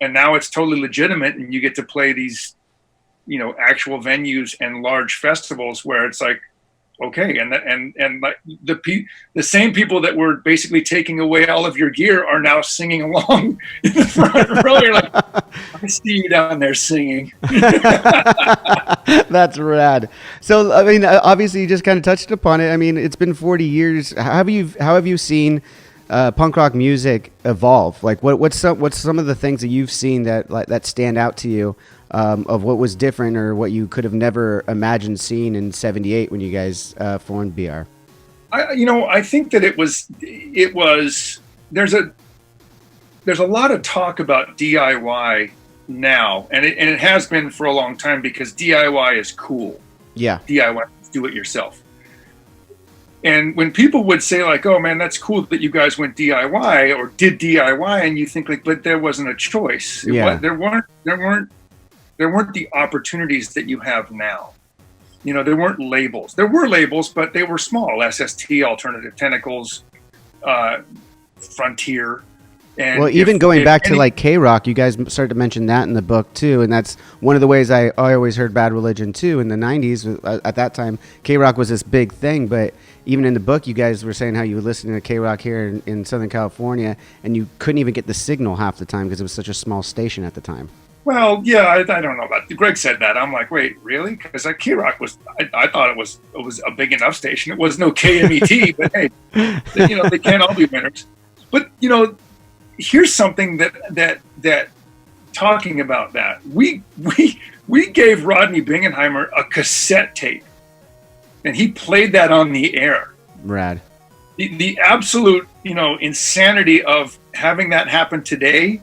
And now it's totally legitimate, and you get to play these, actual venues and large festivals where it's like, okay. And like the same people that were basically taking away all of your gear are now singing along in the front row. You're like, I see you down there singing. That's rad. So, I mean, obviously, you just kind of touched upon it. I mean, it's been 40 years. How have you seen punk rock music evolve? Like, what's some of the things that you've seen that stand out to you of what was different or what you could have never imagined seeing in '78 when you guys formed BR? I think that it was. There's a lot of talk about DIY now, and it has been for a long time because DIY is cool. Yeah. DIY, do it yourself. And when people would say like, "Oh man, that's cool that you guys went DIY or did DIY," and you think like, "But there wasn't a choice. There weren't the opportunities that you have now. You know, there weren't labels. There were labels, but they were small. SST, Alternative Tentacles, Frontier." And well, even going back to like KROQ, you guys started to mention that in the book too, and that's one of the ways I always heard Bad Religion too in the '90s. At that time, KROQ was this big thing, but even in the book, you guys were saying how you were listening to KROQ here in Southern California, and you couldn't even get the signal half the time because it was such a small station at the time. Well, yeah, I don't know about. Greg said that. I'm like, wait, really? Because KROQ was, I thought it was a big enough station. It was no KMET, but hey, they can't all be winners. But here's something that talking about that, we gave Rodney Bingenheimer a cassette tape, and he played that on the air. Rad. The absolute insanity of having that happen today,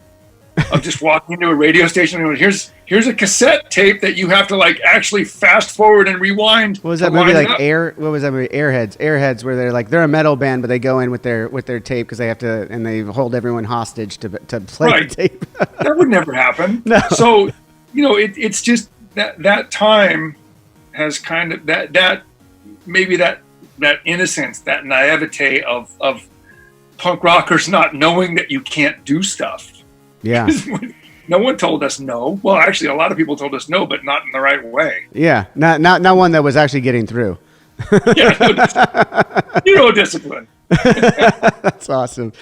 of just walking into a radio station and here's a cassette tape that you have to like actually fast forward and rewind. What was that movie like? What was that movie? Airheads, where they're a metal band, but they go in with their tape because they have to, and they hold everyone hostage to play the tape. That would never happen. No. So it's just that time has kind of that maybe that innocence, that naivete of punk rockers not knowing that you can't do stuff. Yeah. No one told us no. Well, actually, a lot of people told us no, but not in the right way. Yeah, not one that was actually getting through. Yeah, discipline. That's awesome.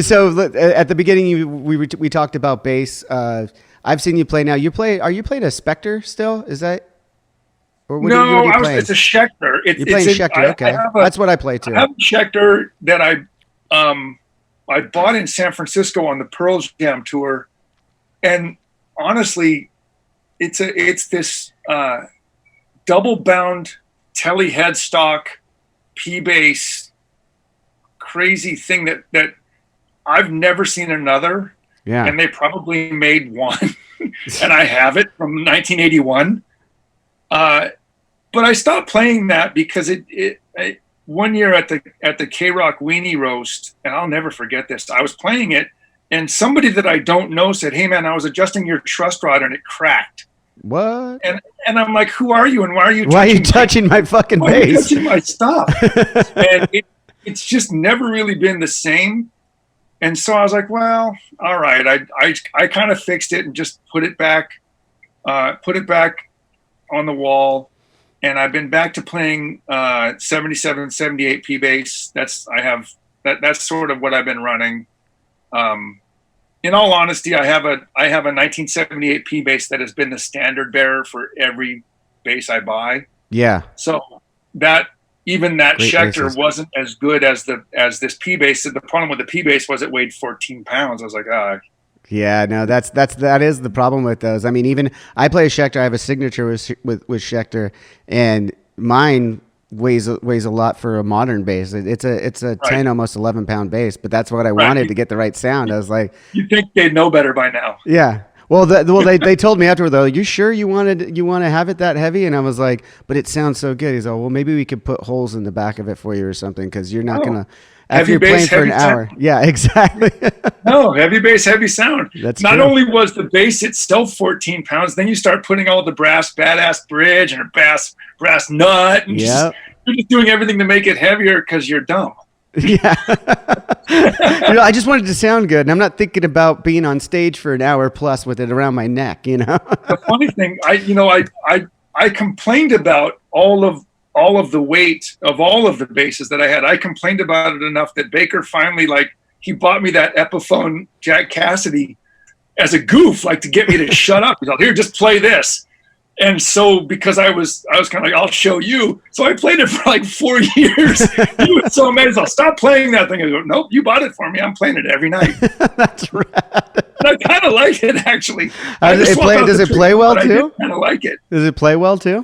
So at the beginning, we talked about bass. I've seen you play now. Are you playing a Spectre still? Is that? Or what it's a Schecter. You're playing Schecter. Okay, that's what I play too. I have a Schecter that I bought in San Francisco on the Pearl Jam tour, and honestly, it's this double bound tele headstock P bass crazy thing that I've never seen another. Yeah, and they probably made one, and I have it from 1981. But I stopped playing that because it one year at the KROQ Weenie Roast, and I'll never forget this. I was playing it, and somebody that I don't know said, "Hey man, I was adjusting your truss rod and it cracked." What? And I'm like, "Who are you? And why are you? Why are you touching my fucking bass? Why are you touching my stuff?" And it's just never really been the same. And so I was like, "Well, all right." I kind of fixed it and just put it back on the wall. And I've been back to playing 77, 78 P bass. That's sort of what I've been running. In all honesty, I have a 1978 P bass that has been the standard bearer for every bass I buy. Yeah. So that Schecter bases. wasn't as good as this P bass. The problem with the P bass was it weighed 14 pounds. I was like, yeah, no, that is the problem with those. I mean, even I play a Schecter. I have a signature with Schecter, and mine weighs a lot for a modern bass. It's a 10, almost 11-pound bass, but that's what I wanted to get the right sound. I was like, you think they'd know better by now? Yeah. Well, they told me afterward though. You sure you want to have it that heavy? And I was like, but it sounds so good. He's like, well, maybe we could put holes in the back of it for you or something because you're not gonna. After you're playing for an hour. Yeah, exactly. No, heavy bass, heavy sound. That's not true. Only was the bass itself 14 pounds, then you start putting all the brass badass bridge and a brass nut. And you're just doing everything to make it heavier because you're dumb. Yeah. I just wanted to sound good, and I'm not thinking about being on stage for an hour plus with it around my neck, The funny thing, I complained about all of all of the weight of all of the basses that I had. I complained about it enough that Baker finally, like, he bought me that Epiphone Jack Cassidy as a goof, like to get me to shut up. He's like, here, just play this. And so because I was kind of like, I'll show you. So I played it for like 4 years. He was so amazed. I'll stop playing that thing. I go, nope, you bought it for me. I'm playing it every night. That's rad. And I kind of like it, actually. Does it play well too? I kind of like it. Does it play well too?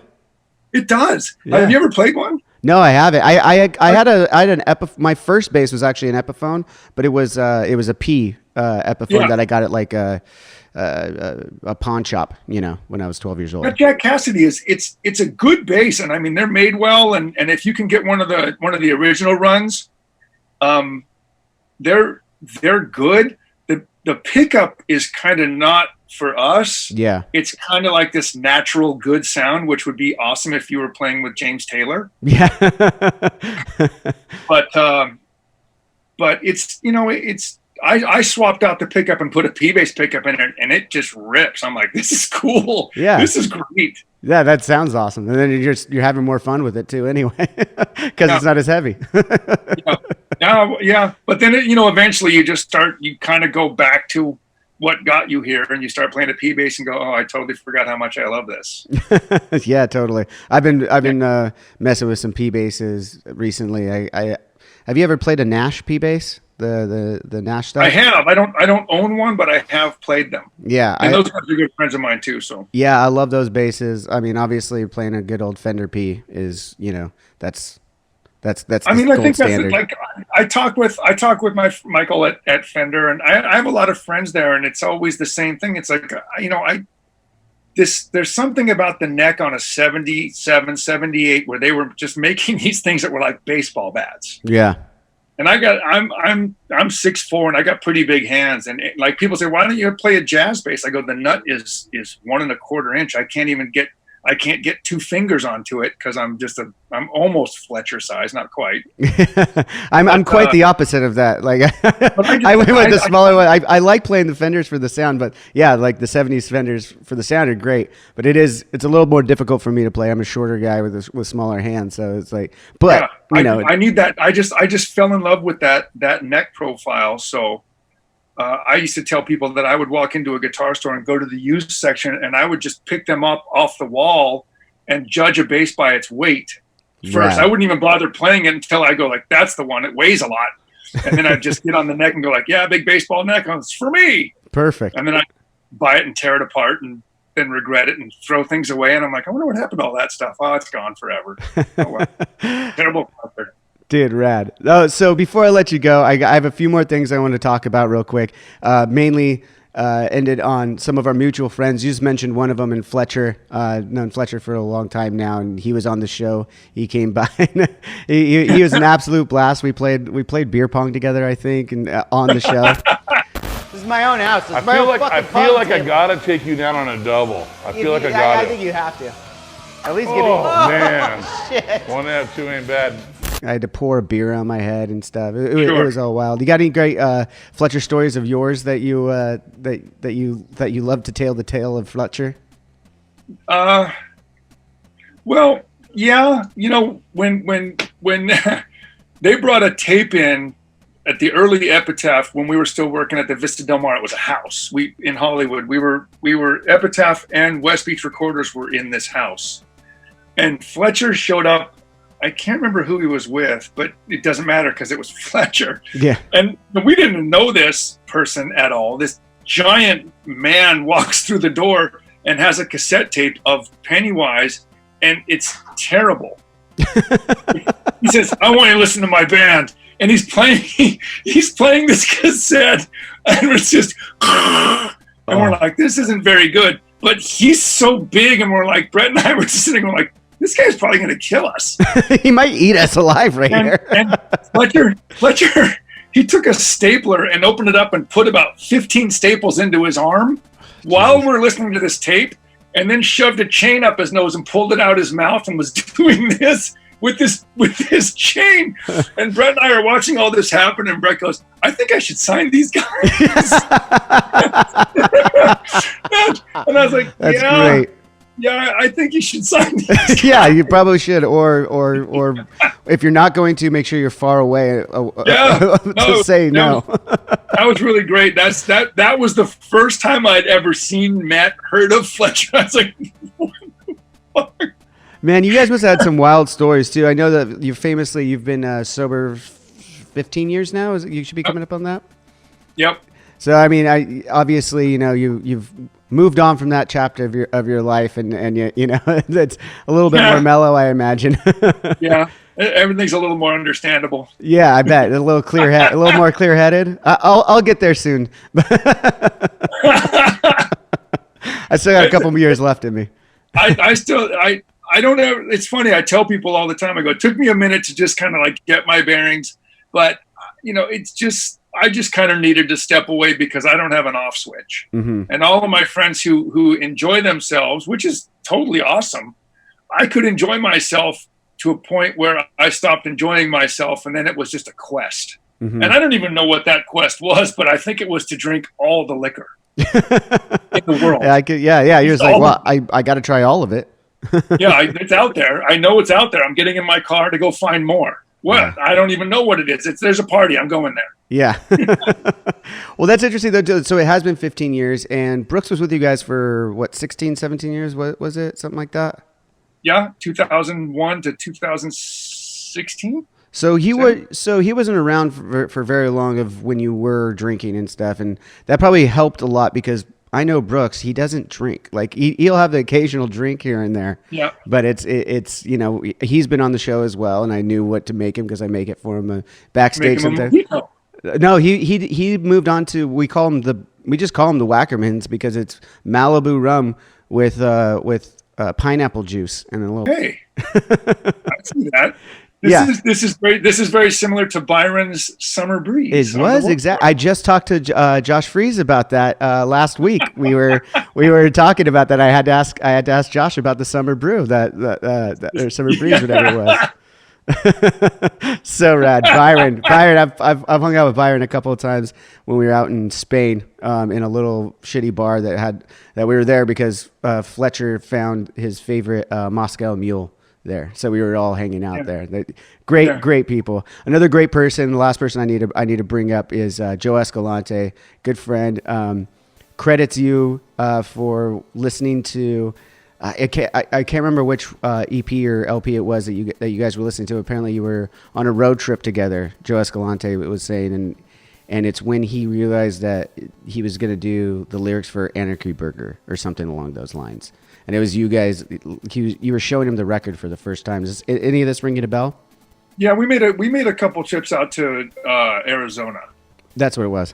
It does. Yeah. Have you ever played one? No, I haven't. I had an my first bass was actually an Epiphone, but it was a P Epiphone that I got at like a pawn shop, when I was 12 years old. But Jack Cassidy it's a good bass, and I mean they're made well, and if you can get one of the original runs, they're good. The pickup is kind of not for us. Yeah, it's kind of like this natural good sound, which would be awesome if you were playing with James Taylor. Yeah, but it's I swapped out the pickup and put a P-bass pickup in it, and it just rips. I'm like, this is cool. Yeah, this is great. Yeah, that sounds awesome. And then you're having more fun with it too, anyway, because it's not as heavy. Yeah. But then eventually you kind of go back to what got you here, and you start playing a P-bass and go, oh, I totally forgot how much I love this. Yeah, totally. I've been messing with some P-basses recently. I have you ever played a Nash P-bass? The Nash stuff? I have. I don't own one, but I have played them. Yeah. And those guys are good friends of mine too. So yeah, I love those basses. I mean, obviously playing a good old Fender P is, that's I mean, I think standard. That's like I talk with my Michael at Fender, and I have a lot of friends there, and it's always the same thing. It's like, there's something about the neck on a 77, 78 where they were just making these things that were like baseball bats. Yeah. And I'm 6'4" and I got pretty big hands. And like people say, why don't you play a jazz bass? I go, the nut is 1 1/4 inch. I can't get 2 fingers onto it because I'm almost Fletcher size, not quite. I'm quite the opposite of that. Like I went with the smaller one. I like playing the Fenders for the sound, but yeah, like the 70s Fenders for the sound are great. But it's a little more difficult for me to play. I'm a shorter guy with smaller hands, so it's like. But I need that. I just fell in love with that neck profile. So. I used to tell people that I would walk into a guitar store and go to the used section, and I would just pick them up off the wall and judge a bass by its weight first. Right. I wouldn't even bother playing it until I go like, that's the one. It weighs a lot. And then I'd just get on the neck and go like, yeah, big baseball neck. It's for me. Perfect. And then I'd buy it and tear it apart and then regret it and throw things away. And I'm like, I wonder what happened to all that stuff. Oh, it's gone forever. Oh, well. Terrible concert. Dude, rad. So before I let you go, I have a few more things I want to talk about real quick. Mainly ended on some of our mutual friends. You just mentioned one of them in Fletcher. Known Fletcher for a long time now, and he was on the show. He came by. he was an absolute blast. We played beer pong together, I think, and on the show. This is my own house. I feel like I gotta take you down on a double. I think you have to. At least get it. Oh man, shit. 1 out of 2 ain't bad. I had to pour a beer on my head and stuff. It was all wild. You got any great Fletcher stories of yours that you love to tell the tale of Fletcher? Well, yeah. When they brought a tape in at the early Epitaph when we were still working at the Vista Del Mar, it was a house. In Hollywood. We were Epitaph and West Beach Recorders were in this house, and Fletcher showed up. I can't remember who he was with, but it doesn't matter because it was Fletcher. Yeah. And we didn't know this person at all. This giant man walks through the door and has a cassette tape of Pennywise, and it's terrible. He says, I want you to listen to my band. And he's playing this cassette, and it's just, and we're like, this isn't very good. But he's so big, and we're like, Brett and I were just sitting there like, this guy's probably going to kill us. He might eat us alive here. And Fletcher, he took a stapler and opened it up and put about 15 staples into his arm while we're listening to this tape, and then shoved a chain up his nose and pulled it out his mouth and was doing this with his chain. And Brett and I are watching all this happen, and Brett goes, I think I should sign these guys. And I was like, That's great. Yeah, I think you should sign these. Yeah, you probably should. Or if you're not going to, make sure you're far away Yeah, to say no. That was really great. That was the first time I'd ever seen Matt heard of Fletcher. I was like, what the fuck? Man, you guys must have had some wild stories too. I know that you've been sober 15 years now. You should be coming up on that. Yep. So I mean, obviously you've moved on from that chapter of your life, and you know that's a little bit more mellow, I imagine. Yeah, everything's a little more understandable. Yeah, I bet a little more clear-headed. I'll get there soon. I still got a couple more years left in me. I don't know. It's funny. I tell people all the time. I go, it took me a minute to just kind of like get my bearings, but I just kind of needed to step away because I don't have an off switch. Mm-hmm. And all of my friends who enjoy themselves, which is totally awesome, I could enjoy myself to a point where I stopped enjoying myself, and then it was just a quest. Mm-hmm. And I don't even know what that quest was, but I think it was to drink all the liquor in the world. Yeah. You're just like, well, I got to try all of it. Yeah, it's out there. I know it's out there. I'm getting in my car to go find more. What? Yeah. I don't even know what it is. There's a party. I'm going there. Yeah. Well, that's interesting, though. So it has been 15 years, and Brooks was with you guys for, 16, 17 years? What was it? Something like that? Yeah, 2001 to 2016. So he wasn't around for very long of when you were drinking and stuff, and that probably helped a lot because I know Brooks, he doesn't drink. Like he'll have the occasional drink here and there. Yeah. But it's he's been on the show as well, and I knew what to make him because I make it for him backstage sometimes. No, he moved on to we just call him the Wackermans because it's Malibu rum with pineapple juice and a little. Hey, I see that. This is great. This is very similar to Byron's Summer Breeze. It was exactly. I just talked to Josh Fries about that last week. We were talking about that. I had to ask Josh about the Summer Brew or Summer Breeze, whatever it was. So rad, Byron. I've hung out with Byron a couple of times when we were out in Spain in a little shitty bar that we were there because Fletcher found his favorite Moscow Mule there, so we were all hanging out there. Great people. Another great person. The last person I need to bring up is Joe Escalante, good friend. Credits you for listening to. I can't remember which EP or LP it was that you guys were listening to. Apparently, you were on a road trip together. Joe Escalante was saying, and it's when he realized that he was going to do the lyrics for Anarchy Burger or something along those lines. And it was you guys. You were showing him the record for the first time. Is any of this ringing a bell? Yeah, we made a couple trips out to Arizona. That's what it was.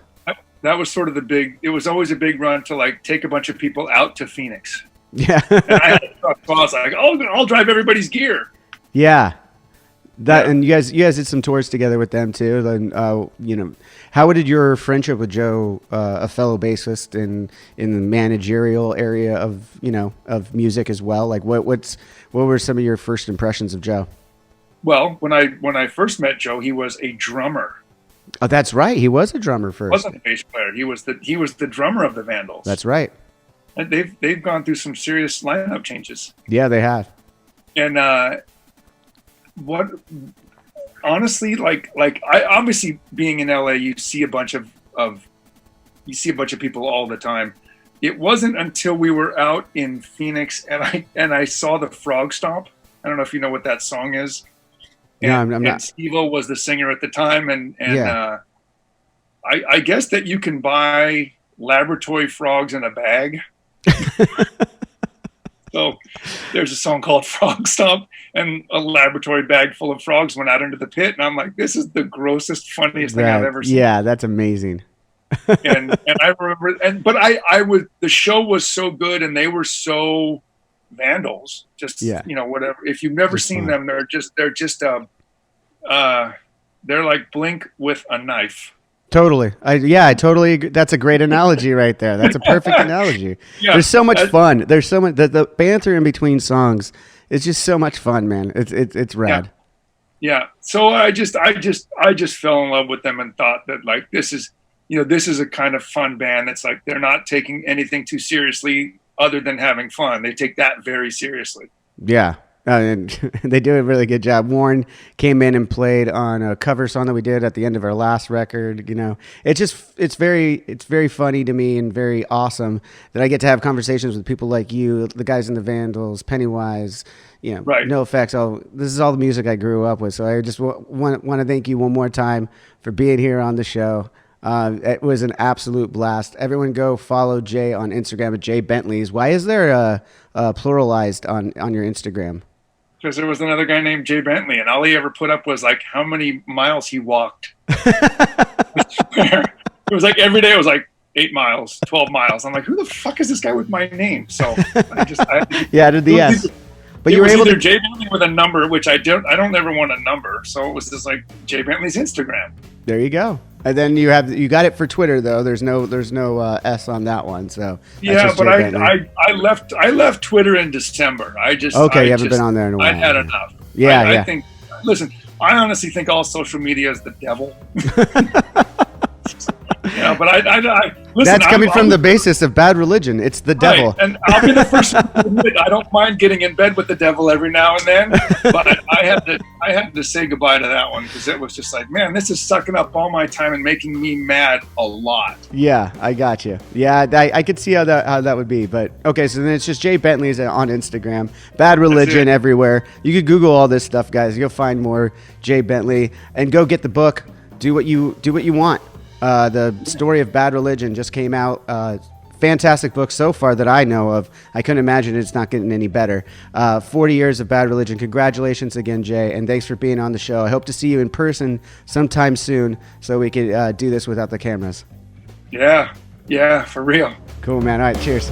That was sort of the big. It was always a big run to like take a bunch of people out to Phoenix. Yeah. And I was like, I'll drive everybody's gear. Yeah. And you guys did some tours together with them too. And how did your friendship with Joe, a fellow bassist in the managerial area of music as well? Like what were some of your first impressions of Joe? Well, when I first met Joe, he was a drummer. Oh, that's right. He was a drummer first. He wasn't a bass player. He was the drummer of the Vandals. That's right. And they've gone through some serious lineup changes. Yeah, they have. And honestly, like I obviously being in LA, you see a bunch of people all the time. It wasn't until we were out in Phoenix and I saw the Frog Stomp. I don't know if you know what that song is. And, no, I'm not. And Steve-O was the singer at the time, and I guess that you can buy laboratory frogs in a bag. So there's a song called Frog Stomp, and a laboratory bag full of frogs went out into the pit, and I'm like, this is the grossest, funniest thing I've ever seen. Yeah, that's amazing. and I remember, but the show was so good, and they were so Vandals. Just whatever. If you've never seen them, they're like Blink with a knife. Totally. I totally agree. That's a great analogy right there. That's a perfect analogy. Yeah, there's so much fun. There's so much the banter in between songs. It's just so much fun, man. It's rad. Yeah. So I just fell in love with them and thought that like this is a kind of fun band that's like they're not taking anything too seriously. other than having fun. They take that very seriously. Yeah. And they do a really good job. Warren came in and played on a cover song that we did at the end of our last record. You know, it's very funny to me and very awesome that I get to have conversations with people like you, the guys in the Vandals, Pennywise, you know, Right. No Effects. This is all the music I grew up with. So I just want to thank you one more time for being here on the show. It was an absolute blast. Everyone go follow Jay on Instagram at Jay Bentley's. Why is there a pluralized on your Instagram? Because there was another guy named Jay Bentley, and all he ever put up was like how many miles he walked. It was like every day it was like 8 miles, 12 miles. I'm like, who the fuck is this guy with my name? So yeah, did the S. But it you were was able either to Jay Bentley with a number, which I don't ever want a number. So it was just like Jay Bentley's Instagram. There you go. And then you got it for Twitter though. There's no S on that one. So that's Yeah, just but Jay Bentley. I left Twitter in December. You haven't been on there in a while. I had enough. Yeah, I think. Listen, I honestly think all social media is the devil. Yeah, but I listen. That's coming from the bassist of Bad Religion. It's the devil. Right, and I'll be the first one to admit I don't mind getting in bed with the devil every now and then, but I had to say goodbye to that one because it was just like, man, this is sucking up all my time and making me mad a lot. Yeah, I got you. Yeah, I could see how that would be. But okay, so then it's just Jay Bentley's on Instagram. Bad Religion everywhere. You could Google all this stuff, guys. You'll find more Jay Bentley and go get the book. Do what you want. The story of Bad Religion just came out. Fantastic book so far that I know of. I couldn't imagine it's not getting any better. 40 years of Bad Religion. Congratulations again, Jay, and thanks for being on the show. I hope to see you in person sometime soon so we can do this without the cameras. Yeah, for real. Cool, man. All right, cheers.